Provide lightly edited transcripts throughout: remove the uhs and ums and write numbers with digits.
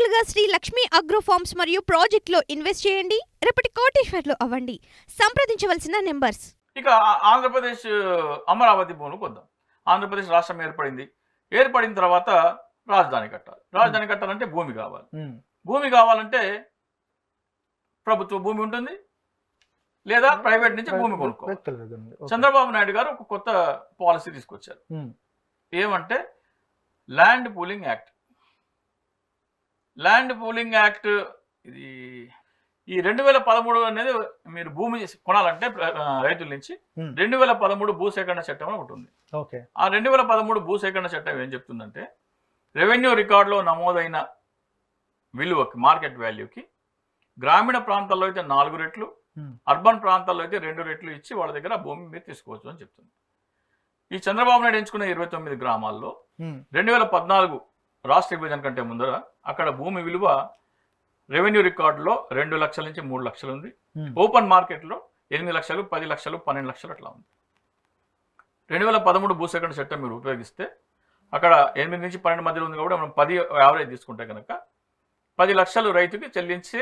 నేరుగా Shri Lakshmi agro forms మరియు ప్రాజెక్టులో ఇన్వెస్ట్ చేయండి. రేపటి కోటీశ్వర్లు అవ్వండి. సంప్రదించవలసిన నెంబర్స్. ఇక ఆంధ్రప్రదేశ్ అమరావతి భూములకు వద్దాం. ఆంధ్రప్రదేశ్ రాష్ట్రం ఏర్పడిన తర్వాత రాజధాని కట్టాలి. రాజధాని కట్టాలంటే భూమి కావాలి. భూమి కావాలంటే ప్రభుత్వ భూమి ఉంటుంది, లేదా ప్రైవేట్ నుంచి భూమి కొనుక్కోవాలి. చంద్రబాబు నాయుడు గారు ఒక కొత్త పాలసీ తీసుకొచ్చారు. ఏమంటే land pooling act. Land pooling act ఇది ఈ 2013 అనేది మీరు భూమి కొనాలంటే రైతుల నుంచి 2013 భూసేకరణ చట్టం ఒకటి ఉంది. ఆ 2013 భూసేకరణ చట్టం ఏం చెప్తుందంటే రెవెన్యూ రికార్డులో నమోదైన విలువకి, మార్కెట్ వాల్యూకి గ్రామీణ ప్రాంతాల్లో అయితే 4 రెట్లు, అర్బన్ ప్రాంతాల్లో అయితే 2 రెట్లు ఇచ్చి వాళ్ళ దగ్గర భూమి మీరు తీసుకోవచ్చు అని చెప్తుంది. ఈ చంద్రబాబు నాయుడు ఎంచుకున్న 29 గ్రామాల్లో 2014 రాష్ట్ర విభజన కంటే ముందర అక్కడ భూమి విలువ రెవెన్యూ రికార్డులో 2 లక్షల నుంచి 3 లక్షలు ఉంది. ఓపెన్ మార్కెట్లో 8 లక్షలు, 10 లక్షలు, 12 లక్షలు అట్లా ఉంది. 2013 భూసేకరణ చట్టం మీరు ఉపయోగిస్తే అక్కడ 8 నుంచి 12 మధ్యలో ఉంది కాబట్టి మనం 10 యావరేజ్ తీసుకుంటే కనుక 10 లక్షలు రైతుకి చెల్లించే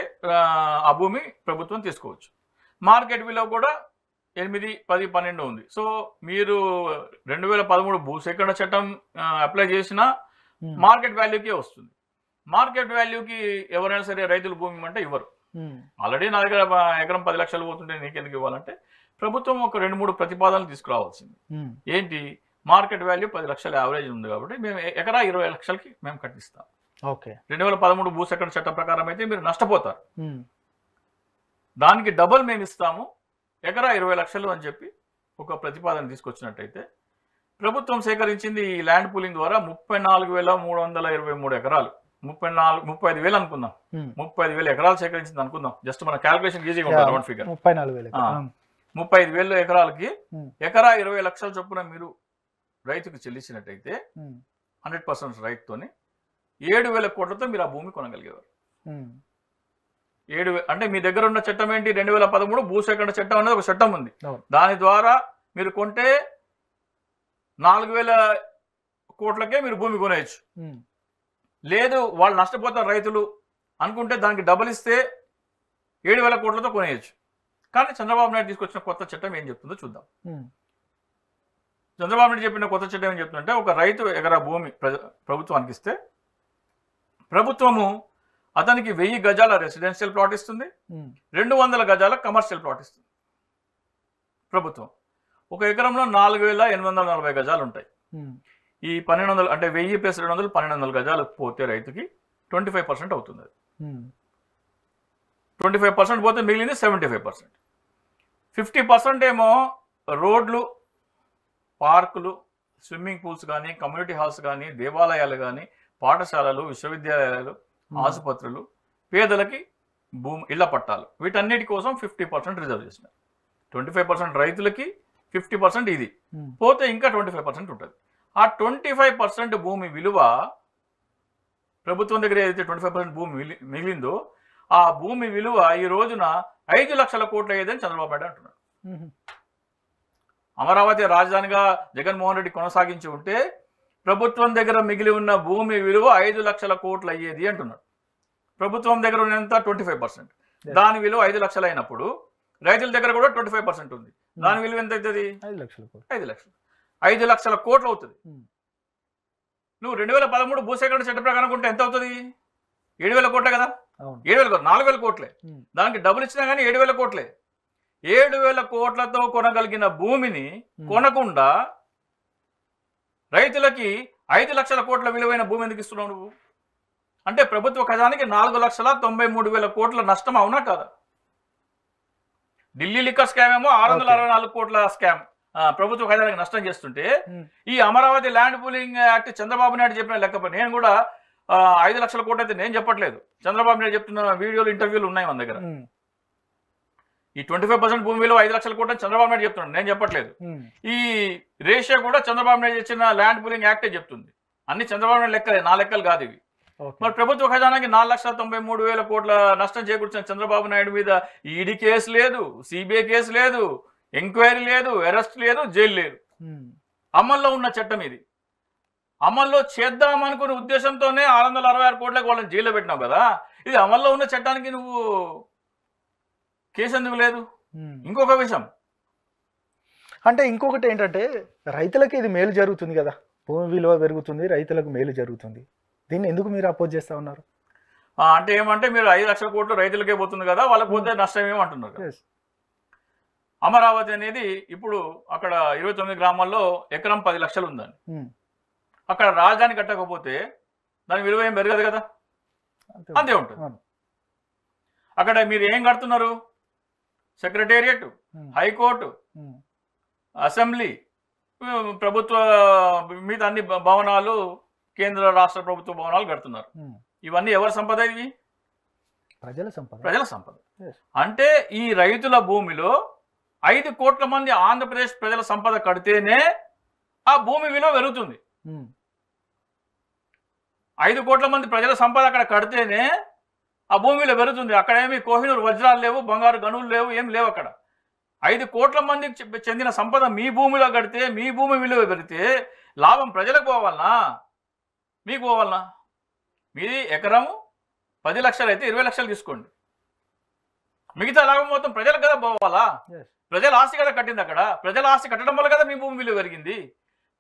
ఆ భూమి ప్రభుత్వం తీసుకోవచ్చు. మార్కెట్ విలువ కూడా 8, 10, 12 ఉంది. సో మీరు 2013 భూసేకరణ చట్టం అప్లై చేసినా మార్కెట్ వాల్యూకే వస్తుంది. మార్కెట్ వాల్యూకి ఎవరైనా సరే రైతులు భూమి అంటే ఇవ్వరు. ఆల్రెడీ నా దగ్గర ఎకరం 10 లక్షలు పోతుంటే నీకెందుకు ఇవ్వాలంటే ప్రభుత్వం ఒక 2-3 ప్రతిపాదనలు తీసుకురావాల్సింది. ఏంటి, మార్కెట్ వాల్యూ 10 లక్షల యావరేజ్ ఉంది కాబట్టి మేము ఎకరా 20 లక్షలకి మేము కట్టిస్తాం. 2013 భూసేకరణ చట్టం ప్రకారం అయితే మీరు నష్టపోతారు. దానికి డబుల్ మేము ఇస్తాము, ఎకరా 20 లక్షలు అని చెప్పి ఒక ప్రతిపాదన తీసుకొచ్చినట్టయితే ప్రభుత్వం సేకరించింది ఈ ల్యాండ్ పూలింగ్ ద్వారా 34,323 ఎకరాలు, 35,000 అనుకుందాం, 35,000 ఎకరాలు సేకరించింది అనుకుందాం. జస్ట్ మన క్యాల్కులేషన్ ఈజీగా ఉంటుంది, రౌండ్ ఫిగర్. 35,000 ఎకరాలకి ఎకరా 20 లక్షల చొప్పున మీరు రైతుకు చెల్లించినట్టయితే 100% రైతుతోని 7,000 కోట్లతో మీరు ఆ భూమి కొనగలిగేవారు. అంటే మీ దగ్గర ఉన్న చట్టం ఏంటి, 2013 భూసేకరణ చట్టం అనేది ఒక చట్టం ఉంది. దాని ద్వారా మీరు కొంటే 4,000 కోట్లకే మీరు భూమి కొనేయచ్చు. లేదు వాళ్ళు నష్టపోతారు రైతులు అనుకుంటే దానికి డబుల్ ఇస్తే 7,000 కోట్లతో కొనేయచ్చు. కానీ చంద్రబాబు నాయుడు తీసుకొచ్చిన కొత్త చట్టం ఏం చెప్తుందో చూద్దాం. చంద్రబాబు నాయుడు చెప్పిన కొత్త చట్టం ఏం చెప్తుందంటే ఒక రైతు ఎకరా భూమి ప్రభుత్వానికి ఇస్తే ప్రభుత్వము అతనికి 1000 గజాల రెసిడెన్షియల్ ప్లాట్ ఇస్తుంది, 200 గజాల కమర్షియల్ ప్లాట్ ఇస్తుంది ప్రభుత్వం. ఒక ఎకరంలో 4,840 గజాలు ఉంటాయి. ఈ 1200 అంటే 1000 + 200 1200 గజాలు పోతే రైతుకి 25% అవుతుంది. అది 25% పోతే మిగిలింది 75%. 50% ఏమో రోడ్లు, పార్కులు, స్విమ్మింగ్ పూల్స్ కానీ, కమ్యూనిటీ హాల్స్ కానీ, దేవాలయాలు కానీ, పాఠశాలలు, విశ్వవిద్యాలయాలు, ఆసుపత్రులు, పేదలకి ఇళ్ల పట్టాలు, వీటన్నిటి కోసం 50% రిజర్వ్ చేసినారు. 25% రైతులకి, 50% ఇది పోతే ఇంకా 25% ఉంటుంది. ఆ 25% భూమి విలువ ప్రభుత్వం దగ్గర ఏదైతే 25% భూమి మిగిలిందో ఆ భూమి విలువ ఈ రోజున 5 లక్షల కోట్లు అయ్యేదని చంద్రబాబు నాయుడు అంటున్నాడు. అమరావతి రాజధానిగా జగన్మోహన్ రెడ్డి కొనసాగించి ఉంటే ప్రభుత్వం దగ్గర మిగిలి ఉన్న భూమి విలువ 5 లక్షల కోట్లు అయ్యేది అంటున్నాడు. ప్రభుత్వం దగ్గర ఉన్నంత 25%, దాని విలువ 5 లక్షలు అయినప్పుడు రైతుల దగ్గర కూడా 25% ఉంది. దాని విలువ ఎంత అవుతుంది? 5 లక్షలు. 5 లక్షల కోట్లు అవుతుంది. నువ్వు 2013 భూసేకరణ చట్ట ప్రకారం కొంటే ఎంత అవుతుంది? 7,000 కోట్లే కదా. 7,000 కోట్లు, 4,000 కోట్లే. దానికి డబ్బులు ఇచ్చినా కానీ 7,000 కోట్లే. 7,000 కోట్లతో కొనగలిగిన భూమిని కొనకుండా రైతులకి 5 లక్షల కోట్ల విలువైన భూమి ఎందుకు ఇస్తున్నావు నువ్వు? అంటే ప్రభుత్వ ఖజానాకి 4,93,000 కోట్ల నష్టం అవునా కాదా? ఢిల్లీ లిక్కర్ స్కామ్ ఏమో 664 కోట్ల స్కామ్ ప్రభుత్వ ఖజానాకి నష్టం చేస్తుంటే ఈ Amaravati land pooling act Chandrababu Naidu చెప్పిన లెక్క నేను కూడా 5 లక్షల కోట్లు అయితే నేను చెప్పట్లేదు. చంద్రబాబు నాయుడు చెప్తున్న వీడియోలు, ఇంటర్వ్యూలు ఉన్నాయి మన దగ్గర. ఈ 25% భూమి విలువ 5 లక్షల కోట్లు చంద్రబాబు నాయుడు చెప్తున్నాడు, నేను చెప్పట్లేదు. ఈ రేషియో కూడా చంద్రబాబు నాయుడు ఇచ్చిన ల్యాండ్ పూలింగ్ యాక్టే చెప్తుంది. అన్ని చంద్రబాబు నాయుడు లెక్కలే, నా లెక్కలు కాదు ఇవి. మరి ప్రభుత్వ ఖజానాకి 4,93,000 కోట్ల నష్టం చేకూర్చిన చంద్రబాబు నాయుడు మీద ఈడీ కేసు లేదు, సిబిఐ కేసు లేదు, ఎంక్వైరీ లేదు, అరెస్ట్ లేదు, జైలు లేదు. అమల్లో ఉన్న చట్టం ఇది. అమల్లో చేద్దామనుకునే ఉద్దేశంతోనే 666 కోట్లకు వాళ్ళని జైల్లో పెట్టినావు కదా. ఇది అమల్లో ఉన్న చట్టానికి నువ్వు కేసు ఎందుకు లేదు? ఇంకొక విషయం అంటే ఇంకొకటి ఏంటంటే రైతులకి ఇది మేలు జరుగుతుంది కదా, భూమి విలువ పెరుగుతుంది, రైతులకు మేలు జరుగుతుంది. దీన్ని ఎందుకు మీరు అపోజ్ చేస్తా ఉన్నారు? అంటే ఏమంటే మీరు 5 లక్షల కోట్లు రైతులకే పోతుంది కదా, వాళ్ళకి పోతే నష్టం ఏమంటున్నారు. అమరావతి అనేది ఇప్పుడు అక్కడ 29 గ్రామాల్లో ఎకరం 10 లక్షలు ఉందని. అక్కడ రాజధాని కట్టకపోతే దాని విలువ ఏం పెరగదు కదా, అంతే ఉంటుంది. అక్కడ మీరు ఏం కడుతున్నారు? సెక్రటేరియట్, హైకోర్టు, అసెంబ్లీ, ప్రభుత్వ మీద అన్ని భవనాలు, కేంద్ర రాష్ట్ర ప్రభుత్వ భవనాలు కడుతున్నారు. ఇవన్నీ ఎవరి సంపద? ఇవి ప్రజల సంపద. ప్రజల సంపద. అంటే ఈ రైతుల భూమిలో 5 కోట్ల మంది ఆంధ్రప్రదేశ్ ప్రజల సంపద కడితేనే ఆ భూమి విలువ పెరుగుతుంది. 5 కోట్ల మంది ప్రజల సంపద అక్కడ కడితేనే ఆ భూమి విలువ పెరుగుతుంది. అక్కడ ఏమి కోహినూరు వజ్రాలు లేవు, బంగారు గనులు లేవు, ఏం లేవు. అక్కడ 5 కోట్ల మందికి చెందిన సంపద మీ భూమిలో కడితే మీ భూమి విలువ పెరిగితే లాభం ప్రజలకు పోవాలనా మీకు పోవాలనా? మీది ఎకరం 10 లక్షలు అయితే 20 లక్షలు తీసుకోండి, మిగతా లాభం మొత్తం ప్రజలకు కదా పోవాలా? ప్రజల ఆస్తి కదా కట్టింది. అక్కడ ప్రజల ఆస్తి కట్టడం వల్ల కదా మీ భూమి విలువ పెరిగింది.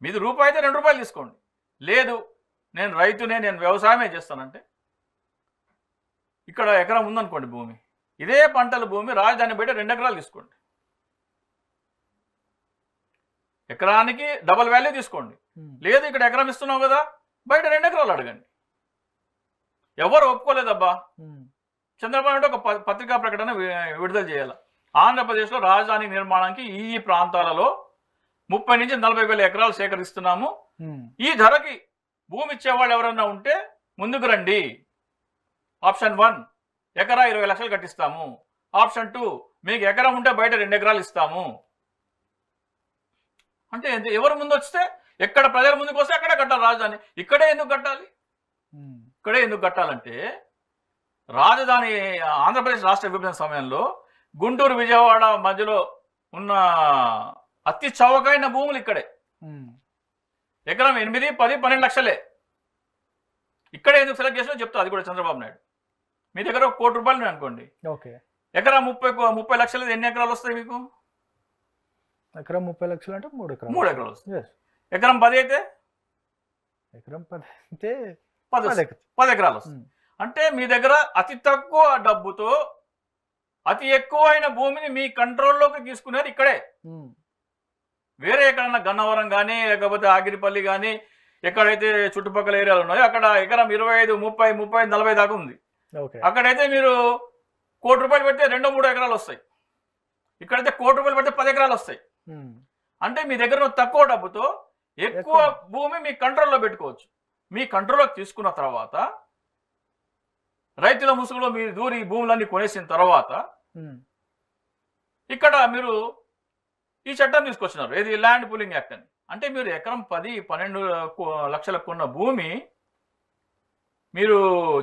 మీది రూపాయి అయితే 2 రూపాయలు తీసుకోండి. లేదు నేను రైతునే, నేను వ్యవసాయమే చేస్తానంటే ఇక్కడ ఎకరం ఉందనుకోండి భూమి, ఇదే పంటల భూమి రాజధాని బయట 2 ఎకరాలు తీసుకోండి, ఎకరానికి డబల్ వాల్యూ తీసుకోండి. లేదు ఇక్కడ ఎకరం ఇస్తున్నావు కదా, బయట 2 ఎకరాలు అడగండి. ఎవరు ఒప్పుకోలేదబ్బా. చంద్రబాబు నాయుడు ఒక పత్రికా ప్రకటన విడుదల చేయాలి. ఆంధ్రప్రదేశ్లో రాజధాని నిర్మాణానికి ఈ ప్రాంతాలలో 30 నుంచి 40 వేల ఎకరాలు సేకరిస్తున్నాము. ఈ ధరకి భూమి ఇచ్చేవాళ్ళు ఎవరన్నా ఉంటే ముందుకు రండి. ఆప్షన్ 1 ఎకరా 20 లక్షలు కట్టిస్తాము. ఆప్షన్ 2 మీకు ఎకరం ఉంటే బయట 2 ఎకరాలు ఇస్తాము. అంటే ఎవరు ముందు వస్తే, ఎక్కడ ప్రజల ముందుకు వస్తే అక్కడే కట్టాలి రాజధాని. ఇక్కడే ఎందుకు కట్టాలి? ఇక్కడే ఎందుకు కట్టాలంటే రాజధాని ఆంధ్రప్రదేశ్ రాష్ట్ర విభజన సమయంలో గుంటూరు విజయవాడ మధ్యలో ఉన్న అతి చౌకైన భూములు ఇక్కడే. ఎకరం 8, 10, 12 లక్షలే. ఇక్కడే ఎందుకు సెలెక్ట్ చేసినా చెప్తా, అది కూడా చంద్రబాబు నాయుడు. మీ దగ్గర 1 కోటి రూపాయలు అనుకోండి, ఎకరా 30 లక్షలు ఎన్ని ఎకరాలు వస్తాయి మీకు? ఎకరం 30 లక్షలు అంటే 3 ఎకరాలు వస్తాయి. ఎకరం 10 అయితే ఎకరం 10 అయితే 10 ఎకరాలు వస్తాయి. అంటే మీ దగ్గర అతి తక్కువ డబ్బుతో అతి ఎక్కువైన భూమిని మీ కంట్రోల్లోకి తీసుకునేది ఇక్కడే. వేరే ఎక్కడన్నా గన్నవరం కానీ లేకపోతే ఆగిరిపల్లి కానీ ఎక్కడైతే చుట్టుపక్కల ఏరియాలు ఉన్నాయో అక్కడ ఎకరం 25, 30, 40 దాకా ఉంది. అక్కడైతే మీరు 1 కోటి రూపాయలు పెడితే 2-3 ఎకరాలు వస్తాయి. ఇక్కడైతే 1 కోటి రూపాయలు పెడితే 10 ఎకరాలు వస్తాయి. అంటే మీ దగ్గర తక్కువ డబ్బుతో ఎక్కువ భూమి మీ కంట్రోల్లో పెట్టుకోవచ్చు. మీ కంట్రోల్లోకి తీసుకున్న తర్వాత రైతుల ముసుగులో మీరు దూరి భూములన్నీ కొనేసిన తర్వాత ఇక్కడ మీరు ఈ చట్టం తీసుకొచ్చినారు, ఏది ల్యాండ్ పూలింగ్ యాక్ట్ అని. అంటే మీరు ఎకరం 10-12 లక్షలకు కొన్న భూమి మీరు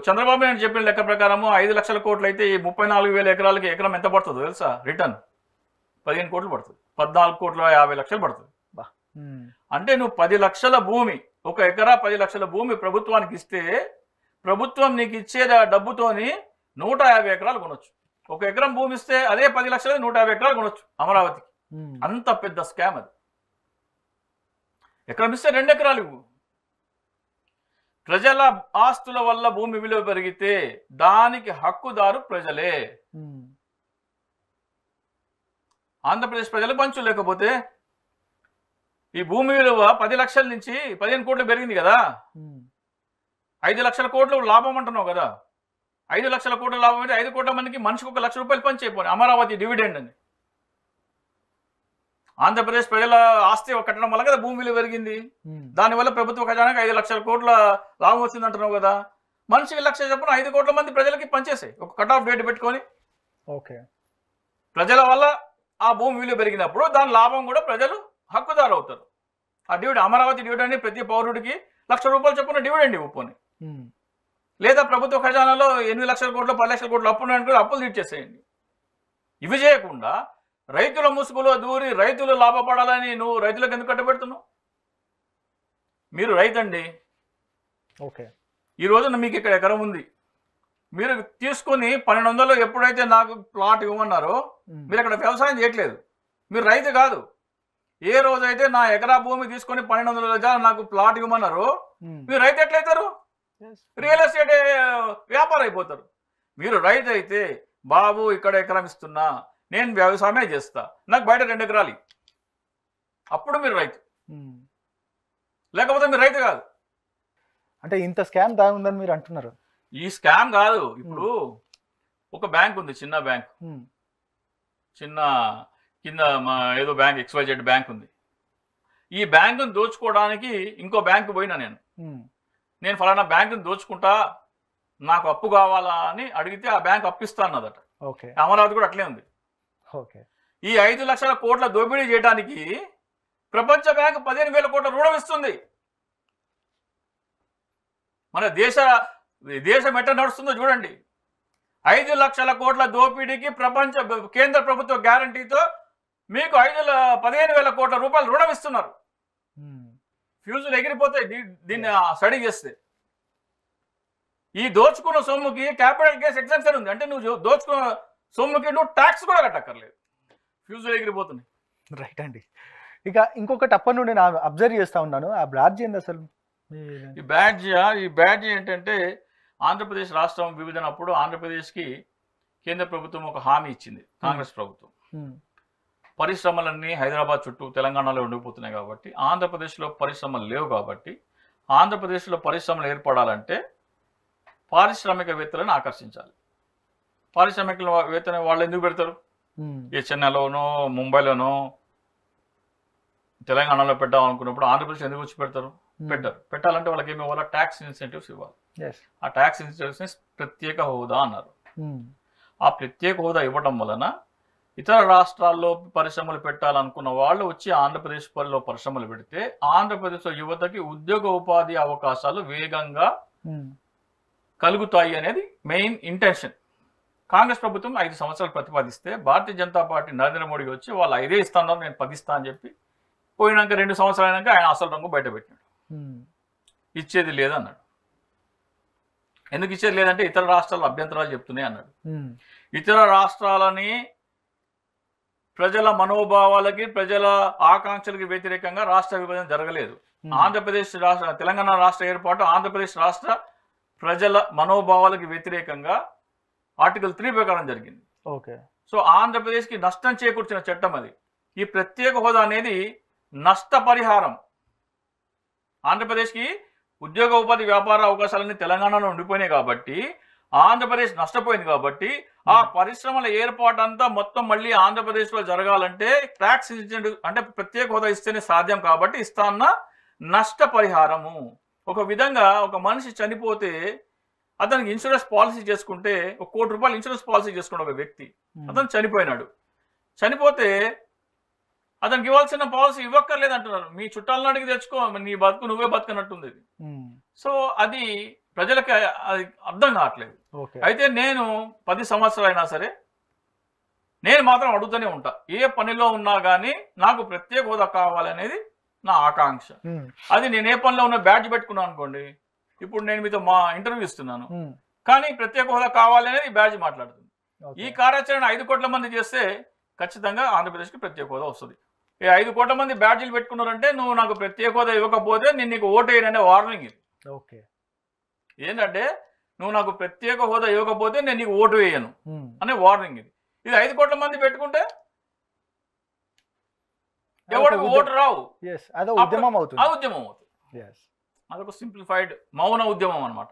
చంద్రబాబు నాయుడు చెప్పిన లెక్క ప్రకారము 5 లక్షల కోట్లు అయితే ఈ 34,000 ఎకరాలకి ఎకరం ఎంత పడుతుందో తెలుసా? రిటర్న్ 15 కోట్లు పడుతుంది, 14,50,00,000 పడుతుంది. అంటే నువ్వు 10 లక్షల భూమి, 1 ఎకరా 10 లక్షల భూమి ప్రభుత్వానికి ఇస్తే ప్రభుత్వం నీకు ఇచ్చే డబ్బుతోని 150 ఎకరాలు కొనొచ్చు. 1 ఎకరం భూమి ఇస్తే అదే 10 లక్షలు 150 ఎకరాలు కొనొచ్చు అమరావతికి. అంత పెద్ద స్కామ్ అది. ఎకరం ఇస్తే 2 ఎకరాలు ఇవ్వు. ప్రజల ఆస్తుల వల్ల భూమి విలువ పెరిగితే దానికి హక్కుదారు ప్రజలే. ఆంధ్రప్రదేశ్ ప్రజలకు పంచు. లేకపోతే ఈ భూమి విలువ 10 లక్షల నుంచి 15 కోట్లు పెరిగింది కదా, 5 లక్షల కోట్లు లాభం అంటున్నావు కదా. 5 లక్షల కోట్ల లాభం అంటే 5 కోట్ల మందికి మనిషికి 1 లక్ష రూపాయలు పంచి అయిపోయి అమరావతి డివిడెండ్ అని. ఆంధ్రప్రదేశ్ ప్రజల ఆస్తి కట్టడం వల్ల కదా భూమి విలువ పెరిగింది. దానివల్ల ప్రభుత్వ ఖజానాకి 5 లక్షల కోట్ల లాభం వచ్చింది అంటున్నావు కదా. మనిషికి 1 లక్ష చొప్పున 5 కోట్ల మంది ప్రజలకి పంచేసాయి, ఒక కట్ ఆఫ్ డేట్ పెట్టుకొని. ప్రజల వల్ల ఆ భూమి విలువ పెరిగినప్పుడు దాని లాభం కూడా ప్రజలు హక్కుదారు అవుతారు. ఆ డివిడెండ్, అమరావతి డివిడెండ్ ప్రతి పౌరుడికి 1 లక్ష రూపాయలు చొప్పున డివిడెండ్ ఇవ్వని. లేదా ప్రభుత్వ ఖజానాలో 8 లక్షల కోట్లు 10 లక్షల కోట్లు అప్పులు తీర్చేసేయండి. ఇవి చేయకుండా రైతుల ముసుగులో దూరి రైతులు లాభపడాలని నువ్వు రైతులకు ఎందుకు కట్టబెడుతున్నావు? మీరు రైతండి, ఓకే, ఈ రోజున మీకు ఇక్కడ ఎకరం ఉంది, మీరు తీసుకొని 1200 ఎప్పుడైతే నాకు ప్లాట్ ఇవ్వమన్నారో మీరు అక్కడ వ్యవసాయం చేయట్లేదు, మీరు రైతు కాదు. ఏ రోజైతే నా ఎకరా భూమి తీసుకొని 1200 గజాలు నాకు ప్లాట్ ఇవ్వమన్నారో మీరు రైతు ఎట్లయితారు? రియల్ ఎస్టేట్ వ్యాపారం అయిపోతారు. మీరు రైతు అయితే బాబు ఇక్కడ ఎకరం ఇస్తున్నా, నేను వ్యవసాయమే చేస్తా, నాకు బయట 2 ఎకరాలు, అప్పుడు మీరు రైతు. లేకపోతే మీరు రైతు కాదు. అంటే ఇంత స్కామ్ దాగుందని మీరు అంటున్నారు? ఈ స్కామ్ కాదు. ఇప్పుడు ఒక బ్యాంక్ ఉంది, చిన్న బ్యాంక్, చిన్న కింద ఏదో బ్యాంక్ XYZ బ్యాంక్ ఉంది. ఈ బ్యాంకును దోచుకోవడానికి ఇంకో బ్యాంకు పోయినా నేను ఫలానా బ్యాంకును దోచుకుంటా, నాకు అప్పు కావాలా అని అడిగితే ఆ బ్యాంక్ అప్పిస్తా అన్నదట. అమరావతి కూడా అట్లే ఉంది. ఈ 5 లక్షల కోట్ల దోపిడీ చేయడానికి ప్రపంచ బ్యాంకు 15,000 కోట్ల రుణం ఇస్తుంది. మన దేశం ఎట్లా నడుస్తుందో చూడండి. 5 లక్షల కోట్ల దోపిడీకి కేంద్ర ప్రభుత్వ గ్యారంటీతో మీకు 15,000 కోట్ల రూపాయలు రుణం ఇస్తున్నారు. ఫ్యూజులు ఎగిరిపోతాయి దీన్ని స్టడీ చేస్తే. ఈ దోచుకున్న సొమ్ముకి క్యాపిటల్ గేస్ ఎగ్జామ్షన్ ఉంది, అంటే నువ్వు దోచుకున్న సొమ్ముకి నువ్వు ట్యాక్స్ కూడా కట్టక్కర్లేదు, ఫ్యూజులు ఎగిరిపోతున్నాయి. రైట్ అండి. ఇక ఇంకొకటి అప్పటి నుండి నేను అబ్జర్వ్ చేస్తా ఉన్నాను, ఆ బ్యాడ్జ్ ఏంది అసలు? ఈ బ్యాడ్జ్ ఏంటంటే ఆంధ్రప్రదేశ్ రాష్ట్రం విభజనప్పుడు ఆంధ్రప్రదేశ్కి కేంద్ర ప్రభుత్వం ఒక హామీ ఇచ్చింది, కాంగ్రెస్ ప్రభుత్వం. పరిశ్రమలన్నీ హైదరాబాద్ చుట్టూ తెలంగాణలో ఉండిపోతున్నాయి కాబట్టి, ఆంధ్రప్రదేశ్లో పరిశ్రమలు లేవు కాబట్టి, ఆంధ్రప్రదేశ్లో పరిశ్రమలు ఏర్పడాలంటే పారిశ్రామికవేత్తలను ఆకర్షించాలి. పారిశ్రామికవేత్తని వాళ్ళు ఎందుకు పెడతారు? ఏ చెన్నైలోనో ముంబైలోనో తెలంగాణలో పెట్టాలనుకున్నప్పుడు ఆంధ్రప్రదేశ్ ఎందుకు వచ్చి పెడతారు? పెట్టాలంటే వాళ్ళకి ఏమి ఇవ్వాలి? ట్యాక్స్ ఇన్సెంటివ్స్ ఇవ్వాలి. ఆ ట్యాక్స్ ఇన్సెంటివ్స్ ప్రత్యేక హోదా అన్నారు. ఆ ప్రత్యేక హోదా ఇవ్వడం వలన ఇతర రాష్ట్రాల్లో పరిశ్రమలు పెట్టాలనుకున్న వాళ్ళు వచ్చి ఆంధ్రప్రదేశ్లో పరిశ్రమలు పెడితే ఆంధ్రప్రదేశ్లో యువతకి ఉద్యోగ ఉపాధి అవకాశాలు వేగంగా కలుగుతాయి అనేది మెయిన్ ఇంటెన్షన్. కాంగ్రెస్ ప్రభుత్వం 5 సంవత్సరాలు ప్రతిపాదిస్తే భారతీయ జనతా పార్టీ నరేంద్ర మోడీ వచ్చి వాళ్ళు 5 ఇస్తాను, నేను 10 ఇస్తా అని చెప్పి పోయినాక 2 సంవత్సరాలు అయినాక ఆయన అసలు రంగు బయట పెట్టినాడు. ఇచ్చేది లేదన్నాడు. ఎందుకు ఇచ్చేది లేదంటే ఇతర రాష్ట్రాలు అభ్యంతరాలు చెప్తున్నాయి అన్నాడు. ఇతర రాష్ట్రాలని ప్రజల మనోభావాలకి ప్రజల ఆకాంక్షలకి వ్యతిరేకంగా రాష్ట్ర విభజన జరగలేదు. ఆంధ్రప్రదేశ్ తెలంగాణ రాష్ట్ర ఏర్పాటు ఆంధ్రప్రదేశ్ రాష్ట్ర ప్రజల మనోభావాలకి వ్యతిరేకంగా ఆర్టికల్ 3 ప్రకారం జరిగింది. సో ఆంధ్రప్రదేశ్కి నష్టం చేకూర్చిన చట్టం అది. ఈ ప్రత్యేక హోదా అనేది నష్టపరిహారం. ఆంధ్రప్రదేశ్కి ఉద్యోగ ఉపాధి వ్యాపార అవకాశాలన్నీ తెలంగాణలో ఉండిపోయినాయి కాబట్టి, ఆంధ్రప్రదేశ్ నష్టపోయింది కాబట్టి, ఆ పరిశ్రమల ఏర్పాటు అంతా మొత్తం మళ్ళీ ఆంధ్రప్రదేశ్లో జరగాలంటే ట్యాక్స్ ఇన్సెంటివ్ అంటే ప్రత్యేక హోదా ఇస్తేనే సాధ్యం కాబట్టి ఇస్తాన్న నష్టపరిహారము. ఒక విధంగా ఒక మనిషి చనిపోతే అతనికి ఇన్సూరెన్స్ పాలసీ చేసుకుంటే, 1 కోటి రూపాయలు ఇన్సూరెన్స్ పాలసీ చేసుకున్న ఒక వ్యక్తి అతను చనిపోయినాడు. చనిపోతే అతనికి ఇవ్వాల్సిన పాలసీ ఇవ్వక్కర్లేదు అంటున్నారు. మీ చుట్టాలను అడిగి తెచ్చుకో, నీ బతుకు నువ్వే బతుకున్నట్టుంది. సో అది ప్రజలకి అది అర్థం కావట్లేదు. అయితే నేను 10 సంవత్సరాలు అయినా సరే నేను మాత్రం అడుగుతూనే ఉంటా, ఏ పనిలో ఉన్నా కానీ నాకు ప్రత్యేక హోదా కావాలనేది నా ఆకాంక్ష. అది నేను ఏ పనిలో ఉన్న బ్యాడ్జ్ పెట్టుకున్నాను అనుకోండి, ఇప్పుడు నేను మీతో మా ఇంటర్వ్యూ ఇస్తున్నాను, కానీ ప్రత్యేక హోదా కావాలనేది ఈ బ్యాడ్జ్ మాట్లాడుతుంది. ఈ కార్యాచరణ 5 కోట్ల మంది చేస్తే ఖచ్చితంగా ఆంధ్రప్రదేశ్కి ప్రత్యేక హోదా వస్తుంది. ఈ 5 కోట్ల మంది బ్యాడ్జీలు పెట్టుకున్నారంటే నువ్వు నాకు ప్రత్యేక హోదా ఇవ్వకపోతే నేను నీకు ఓటు వేయననే వార్నింగ్ ఇది. ఏంటంటే నువ్వు నాకు ప్రత్యేక హోదా ఇవ్వకపోతే నేను నీకు ఓటు వేయను అనే వార్నింగ్ ఇది. ఇది 5 కోట్ల మంది పెట్టుకుంటే ఎవరికి ఓటు రావు, ఉద్యమం అవుతుంది. అదొక సింప్లిఫైడ్ మౌన ఉద్యమం అన్నమాట.